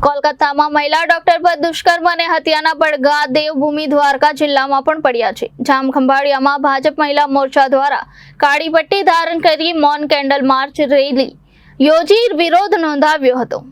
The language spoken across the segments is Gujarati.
કોલકાતામાં મહિલા ડોક્ટર પર દુષ્કર્મ અને હત્યાના પડઘા દેવભૂમિ દ્વારકા જિલ્લામાં પણ પડ્યા છે। જામખંભાળિયામાં ભાજપ મહિલા મોરચા દ્વારા કાળી પટ્ટી ધારણ કરી મૌન કેન્ડલ માર્ચ રેલી યોજી વિરોધ નોંધાવ્યો હતો।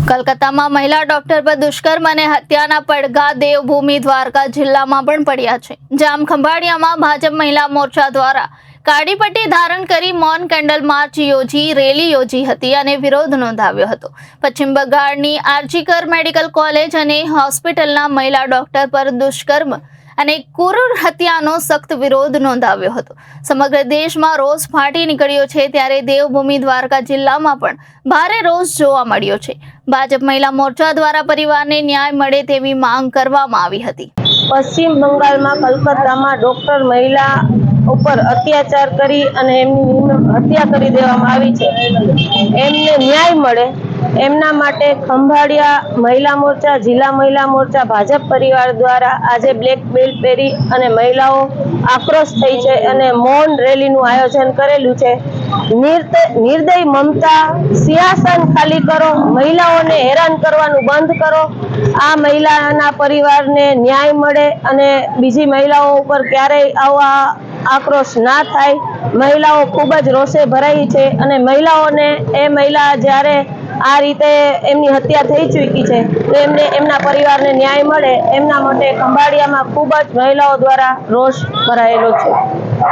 કોલકાતામાં મહિલા ડોક્ટર પર દુષ્કર્મ અને હત્યાના પડઘા દેવભૂમિ દ્વારકા જિલ્લામાં પણ પડ્યા છે। જામખંભાળિયામાં ભાજપ મહિલા મોરચા દ્વારા કાળી પટ્ટી ધારણ કરી મૌન કેન્ડલ માર્ચ યોજી રેલી યોજી હતી અને વિરોધ નોંધાવ્યો હતો। પશ્ચિમ બંગાળની આરજીકર મેડિકલ કોલેજ અને હોસ્પિટલના મહિલા ડોક્ટર પર દુષ્કર્મ અને ક્રૂર હત્યાનો સખ્ત વિરોધ નોંધાવ્યો હતો। સમગ્ર દેશમાં રોષ ફાટી નીકળ્યો છે, ત્યારે દેવભૂમિ દ્વારકા જિલ્લામાં પણ ભારે રોષ જોવા મળ્યો છે। ભાજપ મહિલા મોરચા દ્વારા પરિવારને ન્યાય મળે તેવી માંગ કરવામાં આવી હતી। પશ્ચિમ બંગાળમાં કલકત્તામાં ડોક્ટર મહિલા ઉપર અત્યાચાર કરી અને એમની હત્યા કરી દેવામાં આવી છે। એમને ન્યાય મળે એમના માટે ખંભાળિયા મહિલા મોરચા, જિલ્લા મહિલા મોરચા, ભાજપ પરિવાર દ્વારા આજે બ્લેક બેલ્ટ પહેરી અને મહિલાઓ આક્રોશ થઈ છે અને મૌન રેલીનું આયોજન કરેલું છે। નિર્દય મમતા, સિંહાસન ખાલી કરો, મહિલાઓને હેરાન કરવાનું બંધ કરો। આ મહિલાના પરિવારને ન્યાય મળે અને બીજી મહિલાઓ ઉપર ક્યારેય આવા આક્રોશ ના થાય। મહિલાઓ ખૂબ જ રોષે ભરાઈ છે અને મહિલાઓને મહિલા જ્યારે આ રીતે એમની હત્યા થઈ ચૂકી છે તો એમને એમના પરિવારને ન્યાય મળે એમના માટે ખંભાળિયામાં ખૂબ જ મહિલાઓ દ્વારા રોષ ભરાયેલો છે।